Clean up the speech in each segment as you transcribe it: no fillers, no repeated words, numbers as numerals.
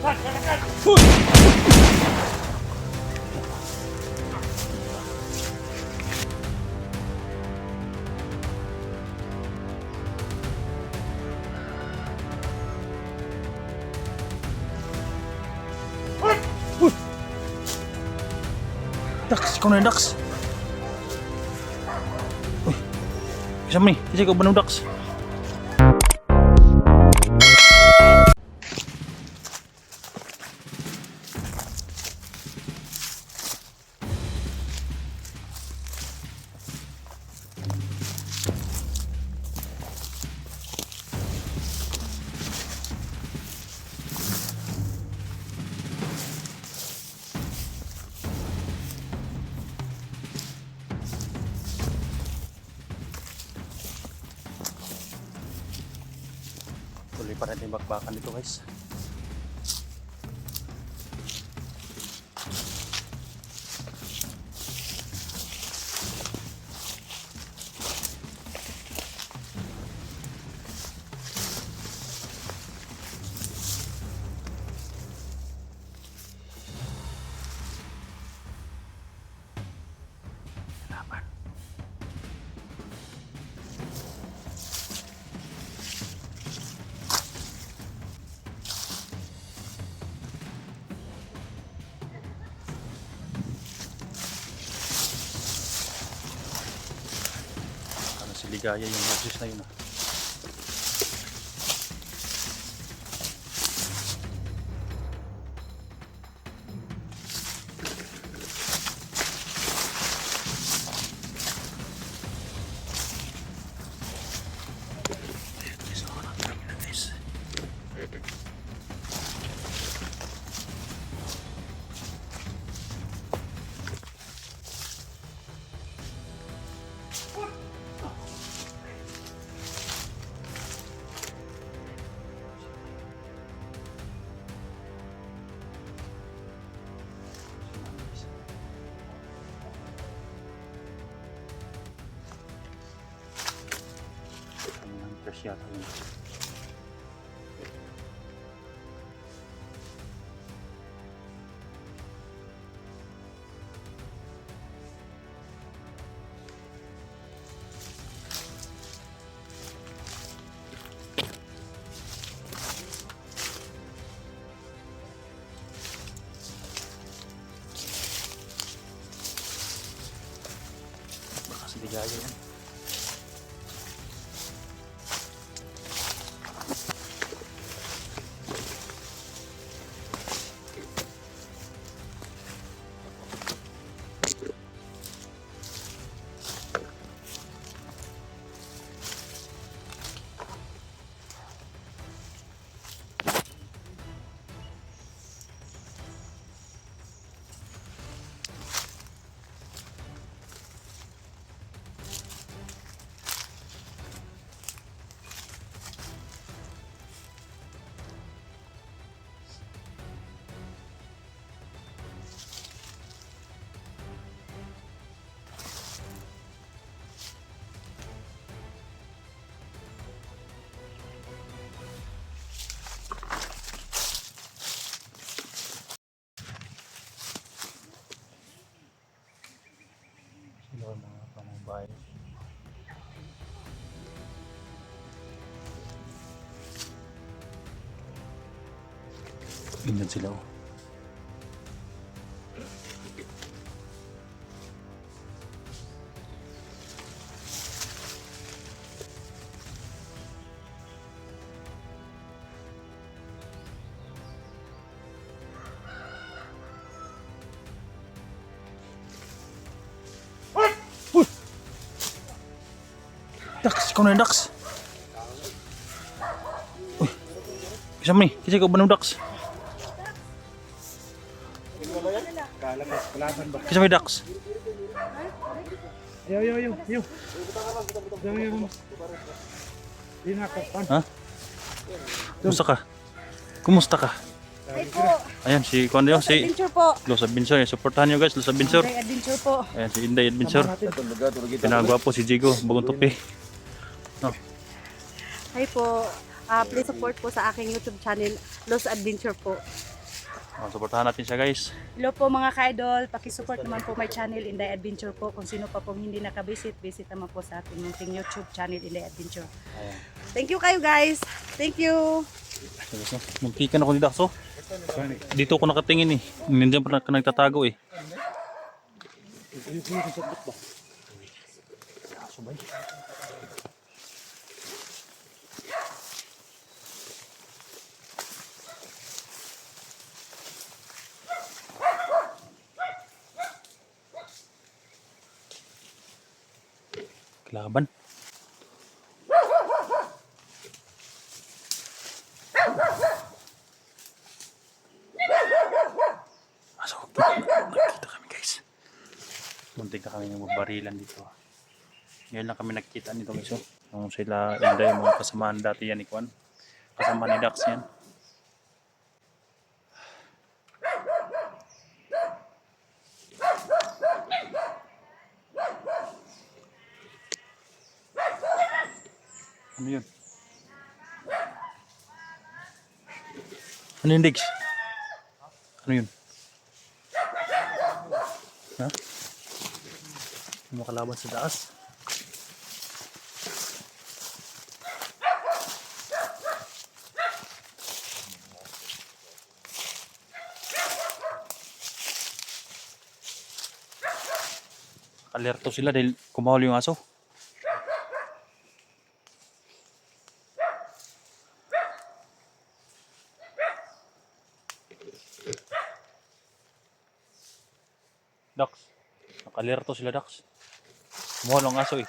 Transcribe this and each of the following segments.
Dax, ikaw na yung Dax. Uy, isa mo kasi ikaw ba ng Dax? Tuloy pa rin yung bakbakan dito guys. Ligaya yung boses na yun ah. Fresh yata yun. Baka sa ligaya yan. Sila mga pamabay. Tingnan sila oh. Dax, ikaw na yung Dax. Uy, isa mo kasi ikaw ba ng Dax? Kasi may Dax. Yo. Ha? Kumusta ka? Kumusta ka? Ay po. Ayan si Kuan si Adventure po. Los Adventure. Supportahan nyo guys, Los Adventure. Ay, adventure po. Ayan si Inday Adventure. Pinagwapo si Jigo, bagong tupi. No. Hi po. Please support po sa aking YouTube channel, Los Adventure po. Supportahan natin siya guys. Hello po mga ka-idol, pakisupport naman po my channel Inday Adventure po. Kung sino pa pong hindi nakabisit, visit naman po sa ating munting YouTube channel Inday Adventure. Ayan. Thank you kayo guys. Thank you. Muntikan ako ni Dakso. Dito ako nakatingin eh. Nandiyan pa nagtatago eh. Subay. Kelaban. Masuk. Nakita kami guys. Muntik na kami ng barilan dito. Ngayon lang kami nakikita nito guys. Yung sila Inday, yung mga kasamaan dati yan ni Kwan. Kasama ni Dax yan. Ano yun? Ano yun, Diggs? Ano yun? Ha? May makalaban sa taas. Alerto sila dahil kumahol yung aso. Dax. Nakalerto sila, Dax. Kumahol ang aso eh.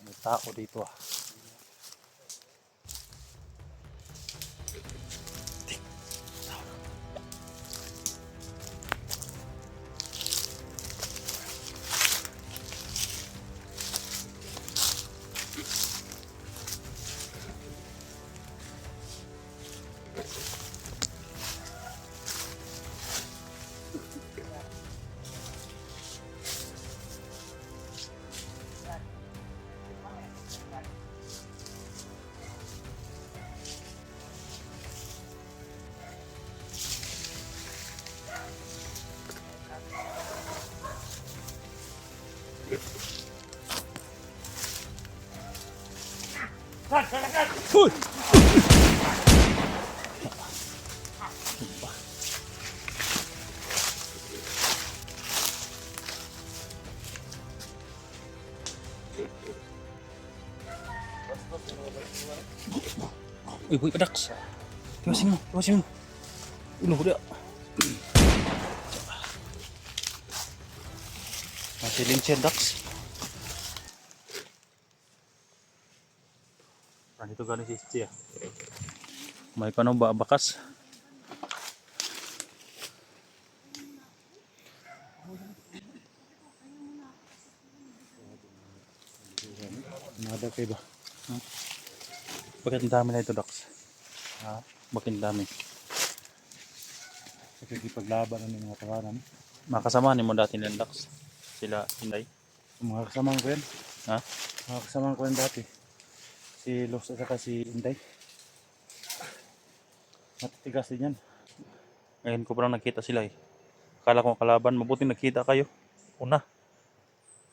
May tao dito ah. Uy! Uy, boy, Dax. Tiwasin mo, tiwasin mo. Ulo ko dia. Masih lincir, Dax. Dito galing si Cia. May kano ba bakas? Nada kayo ba? Bakit ang dami na ito, Dax? Ha? Bakit ang dami? Nakikipaglaban ng mga tawanan. Makasama ni mo dati ng Dax? Sila, Inday? Mga kasama ko yan. Ha? Mga kasama ko yan dati. Si Los at saka si Inday. Matitigas din yan. Ngayon ko parang nakita sila eh. Akala ko kalaban, mabuti nakita kayo. Una.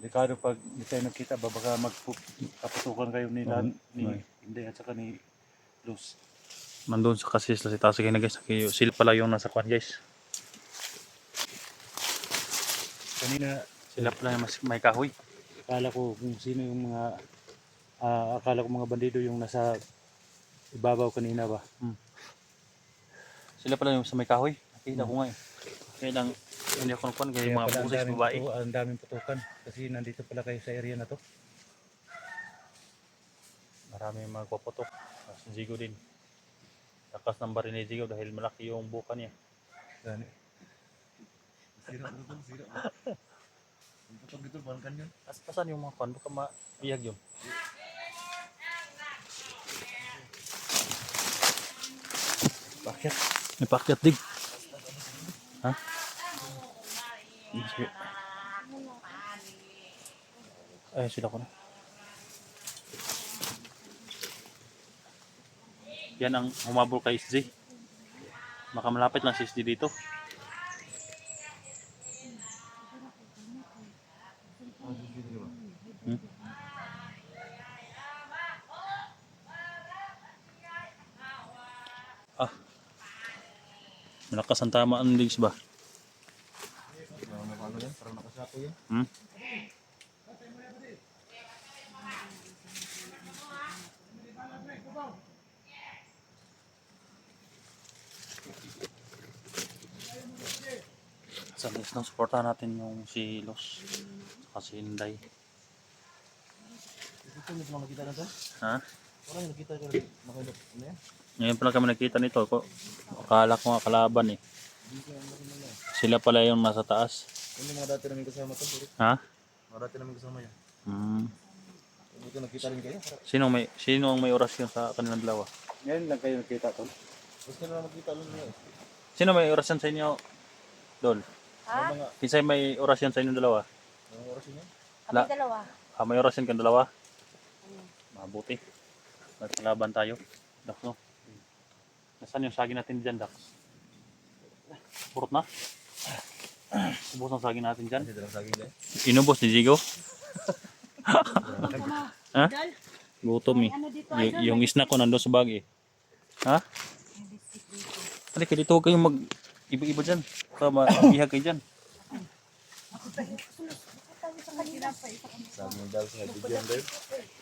Delikado pag hindi tayo nagkita ba baka magkaputukan kayo ni Inday at saka ni Los. Nandun sa kasi sila si Tasig na guys. Sila pala yung nasa kwan guys. Kanina Sila pala yung may kahoy. akala ko kung sino yung mga akala ko mga bandido yung nasa ibabaw kanina ba. Sila pala yung sa may kahoy. Nakita ko nga eh. Kaya lang hindi ako nakuhan kaya yung mga pala pusis babae. ang daming putukan kasi nandito pala kayo sa area na to. Marami yung mga kwapotok. Si Zigo din. Takas ng bari ni Zigo dahil malaki yung buka niya. Gani. Sira na ito, sira. Ang putog dito, parang kanyan. Asan yung mga kwan? Baka maiyag yun. Bakit? May pakyat dig. Ha? Sige. Ay, sila ko na. Yan ang humabol kay SJ. Baka malapit lang si SJ dito. Hmm? Ah. Malakas ang tamaan ng legs ba? Ano yan? Parang nakasapo yan. Hmm? Sa list ng supportahan natin yung si Los saka si Inday. Ito hindi mo nakita na ito? Ha? Wala yung nakita ko. Nakilap. Ano yan? Ngayon pala kami nakita nito. Akala ko nga kalaban eh. Sila pala yung nasa taas. Hindi mga dati namin kasama ito. Ha? Mga dati namin kasama yan. Hmm. Ito nakita rin kayo. Sino ang may orasyon sa kanilang dalawa? Ngayon lang kayo nakita tol. Gusto na makita lang niya. Sino may orasyon sa inyo? Dol. Ha? Mga Kinsay may orasyon sa inyong dalawa? oras niya. Kami dalawa. May orasyon kang dalawa? Mabuti. Naglaban tayo. Dax, no? Nasaan yung saging natin dyan, Dax? Purot na? Ubus ang saging natin dyan. Kasi dalang saging dahil. Inubos ni Jigo? Ha? Idol, Gutom eh. ano dito, Yung snack ko nandun sa bag eh. Ha? Halika dito, huwag kayong mag-iba-iba dyan. Baka maihag kayo dyan. Saging dahil sa bigyan dahil.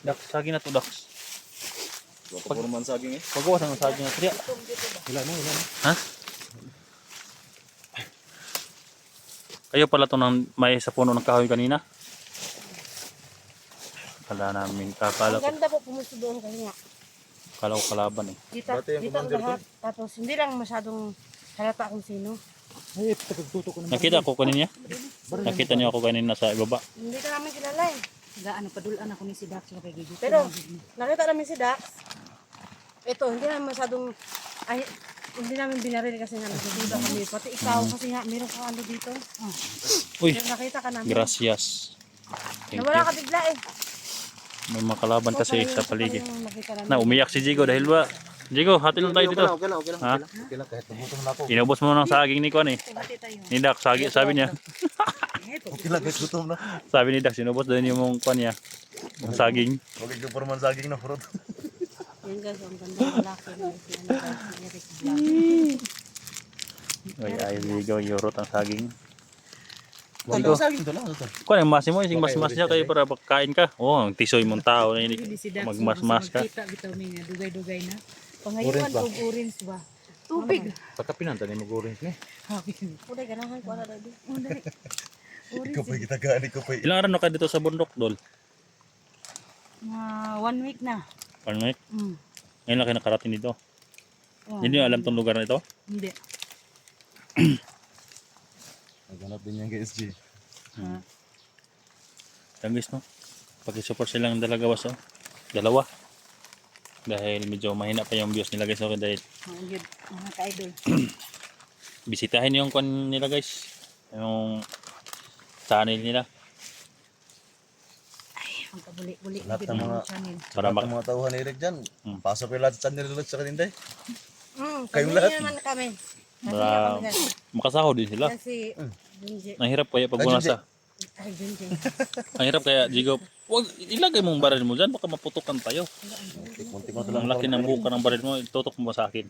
Dax, saging na to, Dax. Pagpurman saging eh. Pagwasan ng saging na to. Wala na. Ha? Kayo pala to ng may sa puno ng kahoy kanina? Kala namin, kakala ko, Ganda po pumusto doon kasi nga. kala ko kalaban eh. Dito, Dati yung dito ang commander lahat. Tapos hindi lang masyadong halata kung sino. Ay, tagagtuto ko naman. Nakita ko kanina? Nakita niyo ako kanina sa ibaba? Hindi ka namin kilala eh. Gaano padulan ako ni si Dax na kay Gigi. Pero nakita namin si Dax. Ito, hindi namin masyadong, ay, hindi namin binaril kasi nga nagdududa kami. Pati ikaw kasi nga, meron kang ano dito. Uy, Pero nakita ka namin. gracias. Thank Nawala you. ka bigla eh. May mga kalaban kasi sa paligid. Yung nakita namin. Na, umiyak si Jigo dahil ba? Jigo, hati lang tayo dito. Okay lang. Ha? Okay lang. Kahit nabuto na ako. Inubos mo ng saging ni Kwan eh. Bati tayo. Ni Dax, sabi niya. Okay lang kahit gutom na. Sabi ni Dax, inubos din yung Kwan niya. Ang saging. Okay ka purman saging na purot. Yan guys, ang ganda ng lalaki na si Eric Vlog. Ay, Jigo, yurot ang saging. Wala saging to lang. Kwan, yung masi mo, yung mas-mas niya kayo para pagkain ka. Oh, ang tisoy mong tao. Hindi si Dax. Magmas-mas ka. Kita bitaw niya, dugay-dugay na. Pangayuan o orange ba? Tubig. Pagkapinanta ni mag-orange ni. Kulay ganahan ko na dali. Ikaw pa kita gani ko pa. Ilang araw na ka dito sa bundok, Dol? 1 week na. Ano eh? Mm. Ngayon lang kayo nakarating dito. Oh, Hindi nyo alam tong lugar na ito? Hindi. Naghanap din yan kay SG. Yan guys, no? Pag-support silang dalagawas, oh. Dalawa. Dahil medyo mahina pa yung views nila guys, okay? Dahil Ang good, mga ka-idol. bisitahin yung kwan nila guys. Yung channel nila. Ang kabuli-buli. Lahat Good ng na mga- yung channel. Para Para mga tauhan ni Eric dyan. Pasok kayo lahat sa channel nila sa kanina. Kayong Kayong lahat. naman kami. Para makasahod din sila. Kasi, Junji. Ang hirap kaya pag bunasa. Ay, Junji. Ang hirap kaya, Jigo. Wag, ilagay mong baril mo dyan. Baka maputukan tayo. Muntik mo Ang laki ng buka ng baril mo. Itutok mo ba sa akin?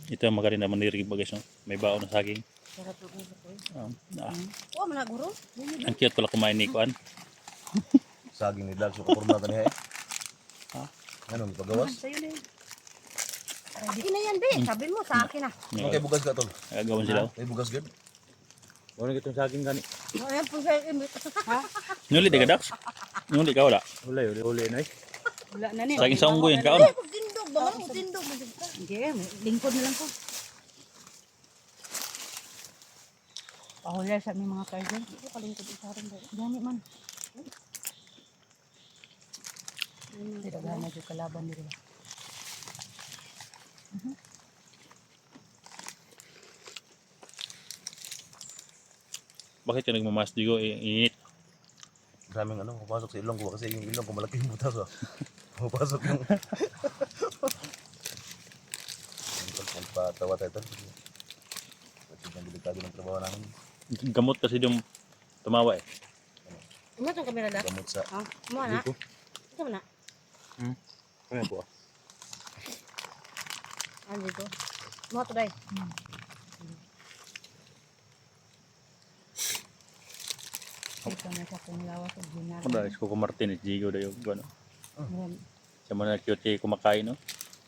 Ito ang magaling naman ni Rick guys, no? May baon na saging. Sarap ng ulo ko eh. Ah, Oh, managuro. ang cute pala kumain ni Kwan. Saging ni Dag. So kapurmata niya eh. Ha? Ano, pagawas? Sa'yo na yun. Hindi na yan, be. Sabi mo sa akin ah. Ano kay bugas ka tol? Gagawin sila. May bugas gad? Ano kitong saging gani? Ayan po sa imit. Nuli di ka, Dax? Nuli ka, wala. Uli na eh. Wala na niya. Saging sa unggoy, kaon. Ay, tindog ba? Ano tindog? Hindi, lingkod na lang ko. Pahulya sa aming mga ka-idol. Hindi ko kalingkod isa rin ba? Dami man. Tidak na yung kalaban nila. Bakit ka nagmamas digo? Init. Daming ano, pumapasok sa ilong ko kasi yung ilong ko malaki yung butas oh. Pumapasok yung... Patawa tayo ito. Kasi yung delikado ng trabaho namin. Gamot kasi yung tumawa eh. Ano itong kamera Dax? Gamot sa... Ah, mo na. Dito. Ito mo na. Ano po? Ano dito? Mo ito day. Ito na sa kong lawas o ginagawa. Ano dahil ko Martinez, Jigo dayo. Ano? Siya mo na cute kumakain no?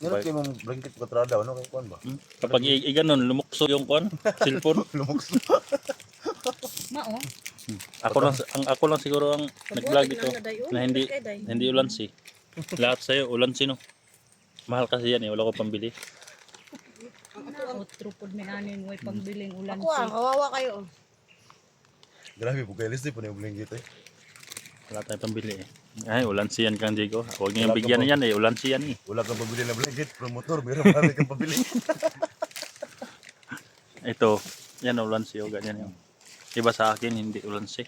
Meron kayo mong blanket katrada, ano kayo kuhan ba? Kapag iganon, lumukso yung kuan, cellphone. Lumukso. Mao. Ako lang siguro ang nag-vlog ito na hindi ulansi. Lahat sa'yo ulansi no. Mahal kasi yan eh, wala ko pambili. Otro pod may anin way pagbiling ulan Ako ah, kawawa kayo. Grabe po kayo, listi po na yung blanket eh. Wala tayong pambili eh. Ay, ulansi yan kang Jigo. Huwag niyong bigyan yan eh, ulansi yan eh. Wala kang pabili na blanket, promotor, meron marami kang pabili. Ito, yan ulansi o ganyan yung. Iba sa akin, hindi ulansi.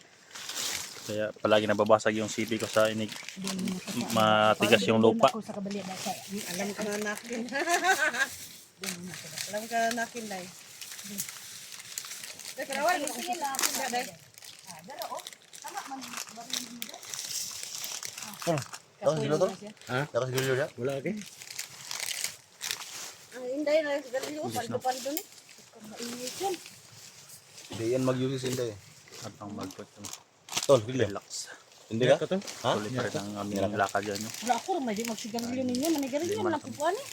Kaya palagi nababasag yung CD ko sa inig. Matigas yung lupa. Ako sa kabali ba sa Alam ka na nakin. Alam ka na nakin day. Teka, rawal mo sige na ako na day. Tapos sila to? Ha? Tapos sila siya? Wala okay. Ang inday na sa galing ko, paldo-paldo ni. Mainit yan. Hindi yan mag-use hindi eh. At ang magpot yung Tol, hindi. relax. Hindi ka? Ha? Tuloy pa rin ang aming lakad yan. No? Wala ako, may di magsigarilyo ninyo. Manigarilyo, walang kupuan eh.